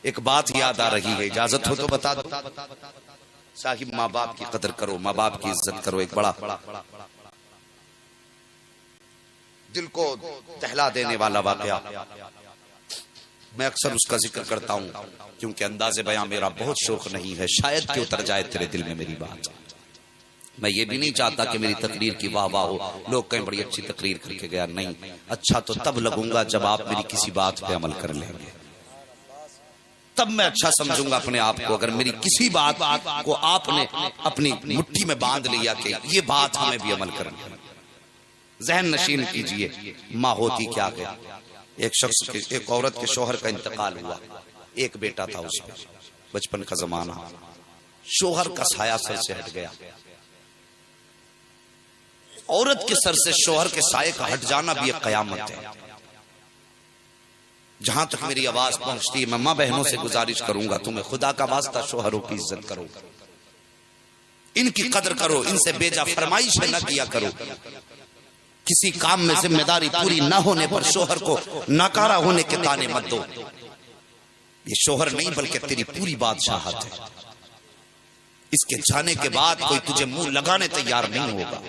ایک بات یاد آ رہی ہے، اجازت ہو تو بتا دو صاحب، ماں باپ کی قدر کرو، ماں باپ کی عزت کرو۔ ایک بڑا دل کو دہلا دینے والا واقعہ، میں اکثر اس کا ذکر کرتا ہوں کیونکہ انداز بیان میرا بہت شوق نہیں ہے، شاید کہ اتر جائے تیرے دل میں میری بات۔ میں یہ بھی نہیں چاہتا کہ میری تقریر کی واہ واہ ہو، لوگ کہیں بڑی اچھی تقریر کر کے گیا، نہیں، اچھا تو تب لگوں گا جب آپ میری کسی بات پہ عمل کر لیں گے، تب میں اچھا سمجھوں گا اپنے آپ کو۔ اگر میری کسی بات کو آپ نے اپنی مٹھی میں باندھ لیا کہ یہ بات ہمیں بھی عمل کرنا ہے، ذہن نشین کیجئے ماں ہوتی کیا ہے۔ ایک عورت کے شوہر کا انتقال ہوا، ایک بیٹا تھا اس میں، بچپن کا زمانہ، شوہر کا سایہ سر سے ہٹ گیا۔ عورت کے سر سے شوہر کے سائے کا ہٹ جانا بھی ایک قیامت ہے۔ جہاں تک میری آواز پہنچتی ہے، میں ماں بہنوں سے گزارش کروں گا، تمہیں خدا کا واسطہ شوہروں کی عزت کرو، ان کی قدر کرو، ان سے بیجا فرمائش نہ کیا کرو۔ کسی کام میں ذمہ داری پوری نہ ہونے پر شوہر کو ناکارہ ہونے کے طعنے مت دو، یہ شوہر نہیں بلکہ تیری پوری بادشاہت ہے۔ اس کے جانے کے بعد کوئی تجھے منہ لگانے تیار نہیں ہوگا۔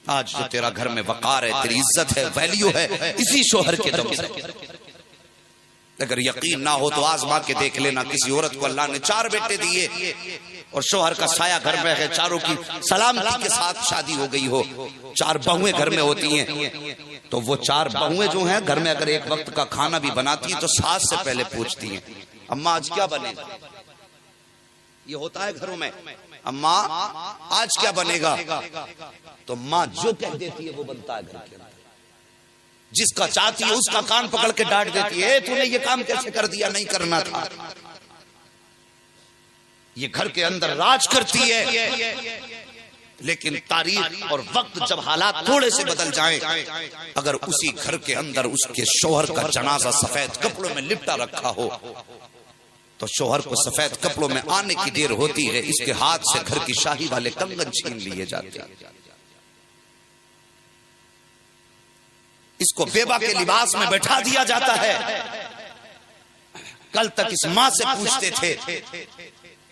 آج جو تیرا گھر میں وقار ہے، تیری عزت ہے، ویلیو ہے، اسی شوہر کے دم سے۔ اگر یقین نہ ہو تو آزما کے دیکھ لینا، کسی عورت کو اللہ نے 4 بیٹے دیے اور شوہر کا سایہ گھر میں ہے، چاروں کی سلامتی کے ساتھ شادی ہو گئی ہو، 4 بہویں گھر میں ہوتی ہیں، تو وہ 4 بہویں جو ہیں گھر میں اگر ایک وقت کا کھانا بھی بناتی ہیں تو ساس سے پہلے پوچھتی ہیں اماں آج کیا بنے گا۔ یہ ہوتا ہے گھروں میں، اماں آج کیا بنے گا، تو ماں جو کہہ دیتی ہے وہ بنتا ہے گھر کے اندر۔ جس کا چاہتی ہے اس کا کان پکڑ کے ڈانٹ دیتی ہے، تو نے یہ کام کیسے کر دیا، نہیں کرنا تھا۔ یہ گھر کے اندر راج کرتی ہے، لیکن تاریخ اور وقت جب حالات تھوڑے سے بدل جائیں، اگر اسی گھر کے اندر اس کے شوہر کا جنازہ سفید کپڑوں میں لپٹا رکھا ہو تو شوہر کو سفید کپڑوں میں آنے کی دیر ہوتی ہے، اس کے ہاتھ سے گھر کی شاہی والے کنگن چھین لیے جاتے ہیں، اس کو بیوہ کے لباس میں بیٹھا دیا جاتا ہے۔ کل تک اس ماں سے پوچھتے تھے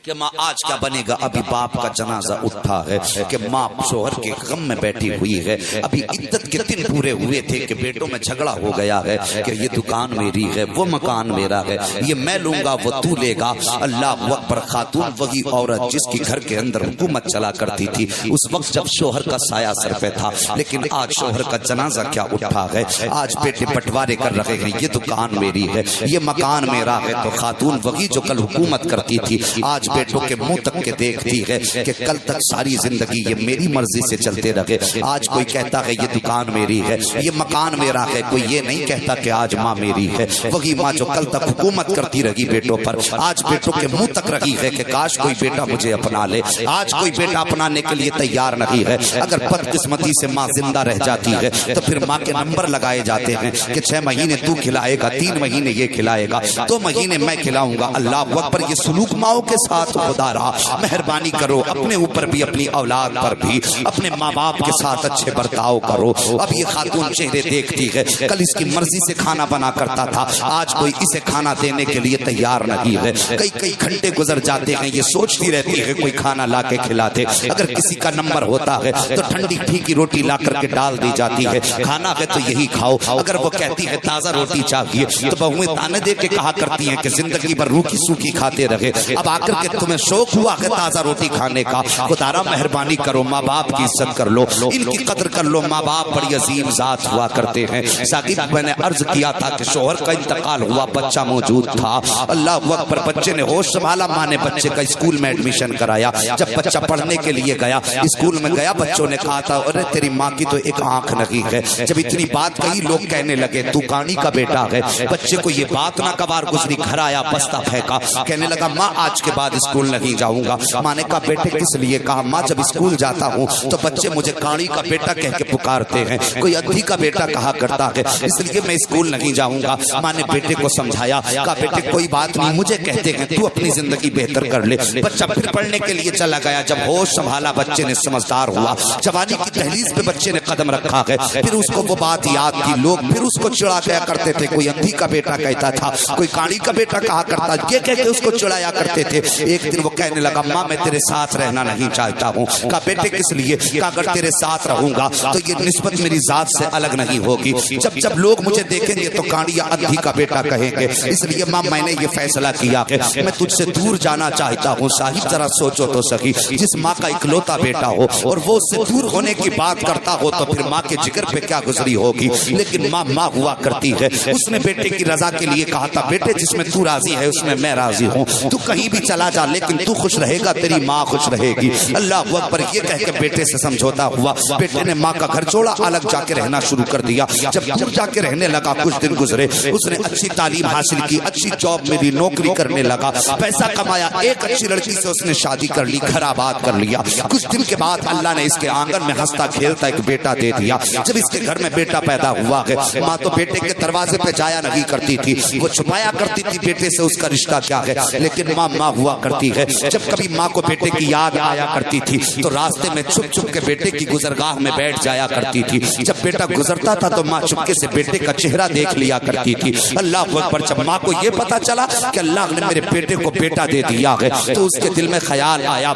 کہ ماں آج کیا بنے گا، ابھی باپ کا جنازہ اٹھا ہے کہ ماں شوہر کے غم میں بیٹھی ہوئی ہے، ابھی عدت کے 3 پورے ہوئے تھے کہ بیٹوں میں جھگڑا ہو گیا ہے کہ یہ دکان میری ہے، وہ مکان میرا ہے، یہ میں لوں گا وہ تو لے گا۔ اللہ اکبر، خاتون وہی عورت جس کی گھر کے اندر حکومت چلا کرتی تھی اس وقت جب شوہر کا سایہ سر پہ تھا، لیکن آج شوہر کا جنازہ کیا اٹھا ہے، آج بیٹے بٹوارے کر رہے ہیں، یہ دکان میری ہے، یہ مکان میرا ہے۔ تو خاتون وہی جو کل حکومت کرتی تھی آج بیٹوں کے منہ تک کے دیکھتی ہے کہ کل تک ساری زندگی یہ میری مرضی سے چلتے رہے، آج کوئی کہتا ہے یہ دکان میری ہے، یہ مکان میرا ہے، کوئی یہ نہیں کہتا کہ آج ماں میری ہے۔ وہی ماں جو کل تک حکومت کرتی رہی بیٹوں پر، آج بیٹوں کے منہ تک رہی ہے کہ کاش کوئی بیٹا مجھے اپنا لے، آج کوئی بیٹا اپنانے کے لیے تیار نہیں ہے۔ اگر بدقسمتی سے ماں زندہ رہ جاتی ہے تو پھر ماں کے نمبر لگائے جاتے ہیں کہ 6 مہینے تو کھلائے گا، 3 مہینے یہ کھلائے گا، 2 مہینے میں کھلاؤں گا۔ اللہ اکبر، یہ سلوک ماؤں کے ساتھ خدا را مہربانی کرو، اپنے اوپر بھی، اپنی اولاد پر بھی، اپنے ماں باپ کے ساتھ اچھے برتاؤ کرو۔ اب یہ خاتون چہرے دیکھتی ہے، کل اس کی مرضی سے کھانا بنا کرتا تھا، آج کوئی اسے کھانا دینے کے لیے تیار نہیں ہے۔ کئی گھنٹے گزر جاتے ہیں، یہ سوچتی رہتی ہے کوئی کھانا لا کے کھلاتے، اگر کسی کا نمبر ہوتا ہے تو ٹھنڈی پھیکی روٹی لا کر کے ڈال دی جاتی ہے، کھانا ہے تو یہی کھاؤ۔ اگر وہ کہتی ہے تازہ روٹی چاہیے تو بہویں تانے دے کے کہا کرتی ہیں کہ زندگی بھر روکھی سوکھی کھاتے رہے، اب آ کر کے تمہیں شوق ہوا کہ تازہ روٹی کھانے کا۔ خدا مہربانی کرو، ماں باپ کی عزت کر لو، ان کی قدر کر لو، ماں باپ بڑی عظیم ذات ہوا کرتے ہیں۔ ثاقب، میں نے عرض کیا تھا کہ شوہر کا انتقال ہوا، بچہ موجود تھا، اللہ اکبر، بچے نے ہوش سنبھالا، ماں نے بچے کا اسکول میں ایڈمیشن کرایا۔ جب بچہ پڑھنے کے لیے گیا، اسکول میں گیا، بچوں نے کہا تھا ارے تیری ماں کی تو ایک آنکھ نہیں ہے۔ جب اتنی بات کہی لوگ کہنے لگے تو کانی کا بیٹا ہے۔ بچے کو یہ بات نہ کبار گزری، گھر آیا، بستہ پھینکا، کہنے لگا ماں آج کے بعد اسکول نہیں جاؤں گا۔ ماں نے کہا بیٹے کس لیے؟ کہا ماں جب اسکول جاتا ہوں تو بچے مجھے کاڑی کا بیٹا کہہ کے پکارتے ہیں، کوئی ادھی کا بیٹا کہا کرتا ہے، اس لیے میں اسکول نہیں جاؤں گا۔ ماں نے بیٹے کو سمجھایا، کہا بیٹے کوئی بات نہیں، مجھے کہتے ہیں تو اپنی زندگی بہتر کر لے۔ بچہ پھر پڑھنے کے لیے چلا گیا۔ جب ہوش سنبھالا بچے نے، سمجھدار ہوا، جوانی کی دہلیز پہ بچے نے قدم رکھا ہے، پھر اس کو وہ بات یاد کی۔ لوگ پھر اس کو چڑھا گیا کرتے تھے، کوئی اندھی کا بیٹا کہتا تھا، کوئی کاڑی کا بیٹا کہا کرتا، یہ کہہ کے اس کو چڑھایا کرتے تھے۔ ایک دن وہ کہنے لگا ماں میں تیرے ساتھ رہنا نہیں چاہتا ہوں۔ کہا بیٹے کس لیے؟ کہا اگر تیرے ساتھ رہوں گا تو یہ نسبت میری ذات سے الگ نہیں ہوگی، جب جب لوگ مجھے دیکھیں گے تو کاڑی یا اندھی کا بیٹا کہیں گے، اس لیے ماں میں نے یہ فیصلہ کیا کہ میں تجھ سے دور جانا چاہتا ہوں۔ صاحب ذرا سوچو تو سکی، جس ماں کا اکلوتا بیٹا ہو اور وہ اس سے دور ہونے کی بات کرتا ہو تو پھر ماں کے جگر پہ کیا گزری ہوگی۔ لیکن ماں ماں ہوا کرتی ہے۔ اس نے بیٹے کی رضا کے لیے کہا تھا بیٹے جس میں تو راضی ہے اس میں میں راضی ہوں، تو کہیں بھی چلا جا لیکن تو خوش رہے گا، تیری ماں خوش رہے گی۔ اللہ اکبر یہ کہہ کے بیٹے سے سمجھوتا ہوا بیٹے نے ماں کا گھر چھوڑا، الگ جا کے رہنا شروع کر دیا۔ جب دور جا کے رہنے لگا، کچھ دن گزرے، اس نے اچھی تعلیم حاصل کی، اچھی جاب ملی، نوکری کرنے لگا، پیسہ کمایا، ایک اچھی لڑکی سے اس نے شادی کر لی، گھر آباد کر لیا۔ کچھ دن کے بعد اللہ نے اس کے آنگن میں ہنستا کھیلتا ایک بیٹا دے دیا۔ جب اس کے گھر میں بیٹا پیدا ہوا ہے، ماں تو بیٹے کے دروازے پہ جایا نہیں کرتی تھی، وہ چھپایا کرتی تھی بیٹے سے اس کا رشتہ کیا ہے، لیکن ماں ماں ہوا کرتی ہے۔ جب کبھی ماں کو بیٹے کی یاد آیا کرتی تھی تو راستے میں چھپ چھپ کے بیٹے کی گزرگاہ میں بیٹھ جایا کرتی تھی۔ جب بیٹا گزرتا تھا تو ماں چپکے سے بیٹے کا چہرہ دیکھ لیا کرتی تھی۔ اللہ اکبر جب ماں کو یہ پتا چلا کہ اللہ نے میرے بیٹے کو بیٹا دے دیا ہے تو اس کے دل میں خیال آیا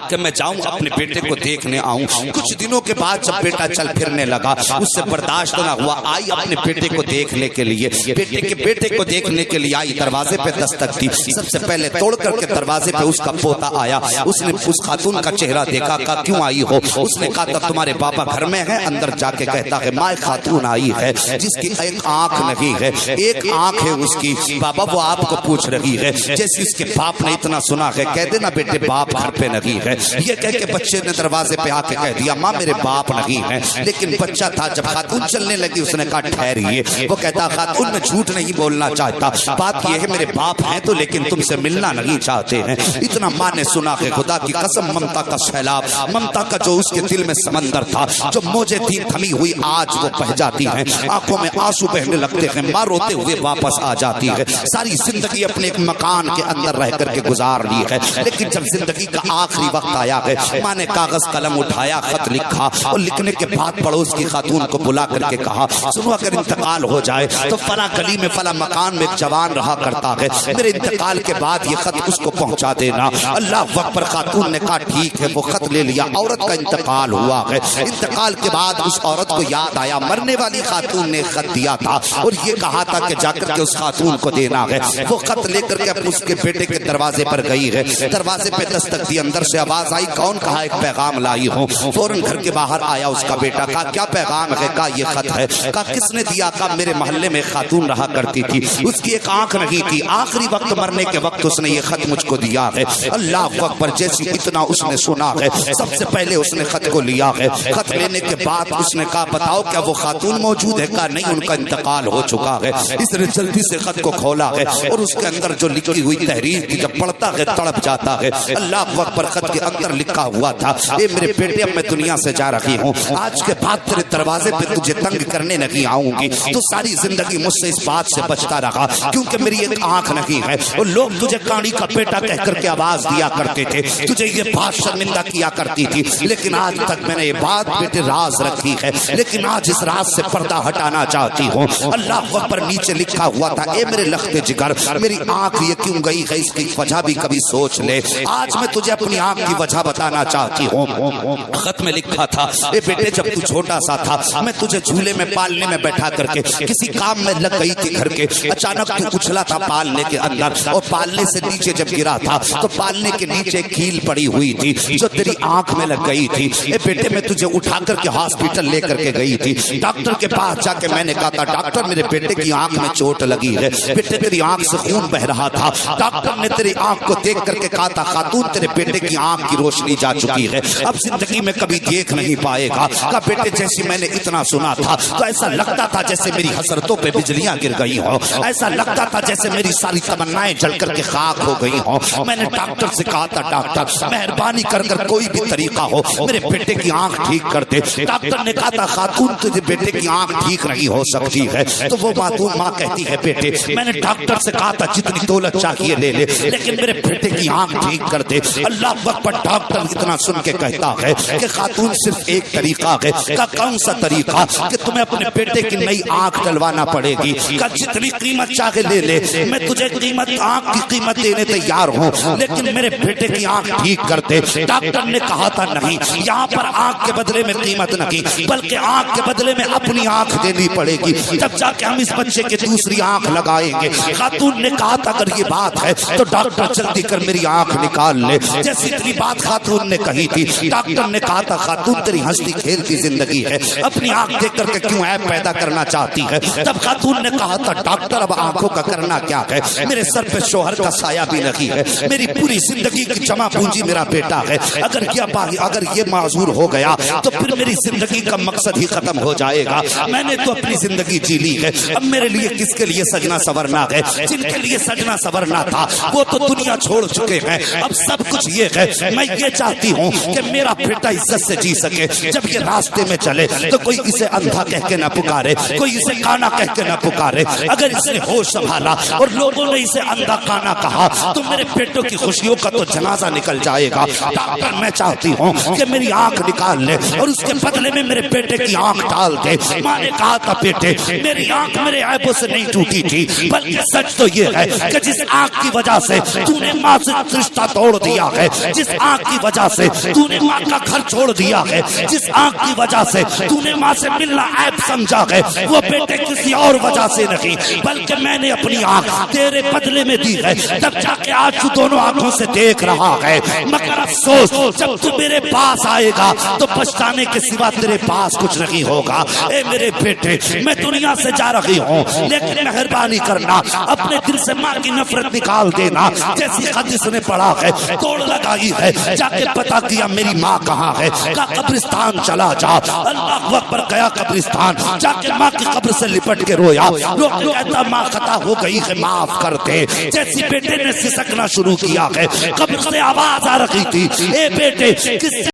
کہ میں جاؤں اپنے بیٹے کو دیکھنے آؤں۔ کچھ دنوں کے بعد جب بیٹا چل پھرنے لگا، اس سے برداشت نہ ہوا، آئی اپنے بیٹے کو دیکھنے کے لیے، بیٹے کو دیکھنے کے لیے آئی، دروازے پہ دستک دی۔ سب سے پہلے توڑ کر کے دروازے پہ اس کا پوتا آیا۔ اس نے اس خاتون کا چہرہ دیکھا، کہا کیوں آئی ہو؟ اس نے کہا تب تمہارے پاپا گھر میں ہیں۔ اندر جا کے کہتا ہے ماں خاتون آئی ہے جس کی ایک آنکھ نہیں ہے، ایک آنکھ ہے اس کی، بابا وہ آپ کو پوچھ رہی ہے۔ جیسے اس کے باپ نے اتنا سنا ہے، کہہ دینا بیٹے باپ گھر پہ نہیں ہے۔ یہ کہہ کے بچے نے دروازے پہ آ کے کہہ دیا ماں میرے باپ نہیں ہے، لیکن بچہ تھا۔ جب خاتون چلنے لگی اس نے کہا ٹھہریے۔ وہ کہتا خاتون میں جھوٹ نہیں بولنا چاہتا، بات یہ ہے میرے باپ ہیں تو لیکن تم سے ملنا نہیں چاہتے ہیں۔ اتنا ماں نے سنا کہ خدا کی قسم ممتا کا سیلاب، ممتا کا جو اس کے دل میں سمندر تھا، جو موجیں تھی تھمی ہوئی آج وہ بہہ جاتی ہیں، آنکھوں میں آنسو بہنے لگتے ہیں، ماں روتے ہوئے واپس آ جاتی ہے۔ ساری زندگی اپنے ایک مکان کے اندر رہ کر کے گزار لی ہے، لیکن جب زندگی کا آخری وقت آیا ہے، ماں نے کاغذ قلم اٹھایا، خط لکھا اور لکھنے کے بعد پڑوس کی خاتون کو بلا کر کے کہا سنو اگر انتقال ہو جائے تو فلاں گلی میں فلاں مکان میں ایک جوان رہا کرتا ہے، میرے انتقال کے بعد یہ خط اس کو پہنچا دینا۔ اللہ اکبر خاتون نے کہا ٹھیک ہے۔ وہ خط لے لیا، عورت کا انتقال ہوا ہے۔ انتقال کے بعد اس عورت کو یاد آیا مرنے والی خاتون نے خط دیا تھا اور یہ کہا تھا کہ جا کر کے اس خاتون کو دینا ہے۔ وہ خط لے کر کے اس کے بیٹے کے دروازے پر گئی ہے، دروازے پہ دستک دی، اندر سے آواز آئی کون؟ کہا ایک پیغام لائی ہوں۔ فوراً گھر کے باہر آیا اس کا بیٹا، کہا کیا پیغام ہے؟ کہا یہ خط ہے۔ کہا کس نے دیا؟ کہا میرے محلے میں خاتون رہا کرتی تھی، اس کی ایک آنکھ نہیں تھی، آخری وقت مرنے کے وقت اس نے یہ خط مجھ کو دیا ہے۔ اللہ اکبر جیسی اتنا اس نے سنا ہے، سب سے پہلے اس نے خط کو لیا ہے۔ خط لینے کے بعد اس نے کہا بتاؤ کیا وہ خاتون موجود ہے؟ کہا نہیں ان کا انتقال ہو چکا ہے۔ اس نے جلدی سے خط کو کھولا ہے اور اس کے اندر جو لکھی ہوئی تحریر تھی جب پڑھتا ہے تڑپ جاتا ہے۔ اللہ اکبر خط کے اندر لکھا ہوا تھا اے میرے بیٹے اب میں دنیا سے جا رہی ہوں، آج کے بعد تیرے دروازے پہ تجھے تنگ کرنے نہیں آؤں گی، تو ساری زندگی مجھ سے اس بات سے بچتا رہا کیونکہ میری ایک آنکھ نہیں ہے اور لوگ تجھے کاڑی کا بیٹا کہہ کر کے آواز دیا کرتے تھے، تجھے یہ بات شرمندہ کیا کرتی تھی، لیکن آج تک میں نے یہ بات بیٹے راز رکھی ہے، لیکن آج اس راز سے پردہ ہٹانا چاہتی ہوں۔ اللہ اکبر نیچے لکھا ہوا تھا اے میرے لخت جگر میری آنکھ یہ کیوں گئی ہے اس کی وجہ بھی کبھی سوچ لے، آج میں تجھے اپنی آنکھ کی وجہ بتانا چاہتی ہوں۔ خط میں لکھا تھا اے بیٹے جب تو چھوٹا سا تھا میں تجھے جھولے میں پالنے میں بیٹھا کر کے کسی کام میں لگ گئی تھی گھر کے، اچانک تو اچھلا تھا پالنے کے اندر اور پالنے سے نیچے جب گرا تھا تو پالنے کے نیچے کیل پڑی ہوئی تھی جو تیری آنکھ میں لگ گئی تھی۔ اے بیٹے میں تجھے اٹھا کر کے ہاسپٹل لے کر کے گئی تھی، ڈاکٹر کے پاس جا کے میں نے کہا تھا ڈاکٹر میرے بیٹے کی آنکھ میں چوٹ لگی ہے، بیٹے تیری آنکھ سے خون بہ رہا تھا، ڈاکٹر نے تیری آنکھ کو دیکھ کر کے کہا تھا خاتون تیرے بیٹے کی آنکھ کی روشنی جا چکی ہے، اب زندگی میں کبھی دیکھ نہیں پائے گا۔ کہا بیٹے جیسی میں نے اتنا سنا تھا تو ایسا لگتا تھا جیسے میری حسرتوں پہ بجلیاں گر گئی ہوں، ایسا لگتا تھا جیسے میری ساری تمنائیں جل کر کے خاک ہو گئی رہی ہوں. میں نے ڈاکٹر سے کہا تھا ڈاکٹر مہربانی کر کر کوئی بھی طریقہ ہو میرے بیٹے کی آنکھ ٹھیک کر دے. ڈاکٹر نے کہا تھا خاتون تجھے بیٹے کی آنکھ ٹھیک نہیں ہو سکتی ہے. تو وہ ماں کہتی ہے بیٹے میں نے ڈاکٹر سے کہا تھا جتنی دولت چاہیے لے لے لیکن میرے بیٹے کی آنکھ ٹھیک کر دے. اللہ اکبر. ڈاکٹر اتنا سن کے کہتا ہے کہ خاتون صرف ایک طریقہ ہے. کا کون سا طریقہ کہ تمہیں اپنے بیٹے کی نئی آنکھ ڈلوانا پڑے گی. کا جتنی قیمت چاہے لے لے میں تجھے آنکھ کی قیمت دینے تیار ہوں لیکن میرے بیٹے کی آنکھ ٹھیک کر دے. ڈاکٹر نے کہا تھا نہیں یہاں پر آنکھ کے بدلے میں قیمت نہیں بلکہ آنکھ کے بدلے میں اپنی آنکھ دینی پڑے گی جب جا کے ہم اس بچے کی دوسری آنکھ لگائیں گے. خاتون نے کہا تھا اگر یہ بات ہے تو ڈاکٹر جلدی کر میری آنکھ نکال لے. جیسی اتنی بات خاتون نے کہی تھی ڈاکٹر نے کہا تھا خاتون تیری ہنستی کھیلتی زندگی ہے اپنی آنکھ دیکھ کر کے کیوں عیب پیدا کرنا چاہتی ہے. تب خاتون نے کہا تھا ڈاکٹر اب آنکھوں کا کرنا کیا ہے. میرے سر پہ شوہر کا سایہ بھی نہیں ہے. میری پوری زندگی کی جمع پونجی میرا بیٹا ہے. اگر یہ معذور ہو گیا تو پھر میری زندگی کا مقصد ہی ختم ہو جائے گا. میں نے تو اپنی زندگی جی لی ہے. اب میرے لیے کس کے لیے سجنا سورنا ہے. جن کے لیے سجنا سورنا تھا وہ تو دنیا چھوڑ چکے ہیں. اب سب کچھ یہ ہے میں یہ چاہتی ہوں کہ میرا بیٹا عزت سے جی سکے. جب یہ راستے میں چلے تو کوئی اسے اندھا کہہ کے نہ پکارے کوئی اسے کانا کہہ کے نہ پکارے. اگر اس نے ہوش سنبھالا اور لوگوں نے اسے اندھا کانا کہا تو میرے بیٹوں کی خوشیوں کا تو جنازہ نکل جائے گا. ڈاکٹر میں چاہتی ہوں کہ میری آنکھ نکال لے اور اس کے بدلے میں میرے بیٹے کی آنکھ ڈال دے. ماں نے کہا تھا بیٹے میری آنکھ میرے عیبوں سے نہیں ٹوٹی تھی بلکہ سچ تو یہ ہے کہ جس آنکھ کی وجہ سے تو نے ماں سے رشتہ توڑ دیا ہے جس آنکھ کی وجہ سے تو نے ماں کا گھر چھوڑ دیا ہے جس آنکھ کی وجہ سے تو نے ماں سے ملنا عیب سمجھا ہے وہ بیٹے کسی اور وجہ سے نہیں بلکہ میں نے اپنی آنکھ تیرے بدلے میں دی ہے. تب جا کے آج تو دونوں آنکھوں سے دیکھ رہا ہے. مگر افسوس جب تو میرے پاس آئے گا تو پچھتانے کے سوا تیرے پاس کچھ نہیں ہوگا. اے میرے بیٹے میں دنیا سے جا رہی ہوں لیکن مہربانی کرنا اپنے دل سے ماں کی نفرت نکال دینا. جیسی حدیث نے پڑھا ہے توڑ لگائی ہے جا کے پتا کیا میری ماں کہاں ہے. کا قبرستان چلا جا. اللہ اکبر. گیا قبرستان جا کے ماں کی قبر سے لپٹ کے رویا. رو کے کہتا ماں خطا ہو گئی ہے معاف کر دے. جیسی بیٹے نے سسکنا شروع کیا ہے قبر سے آواز آ رہی تھی اے بیٹے کس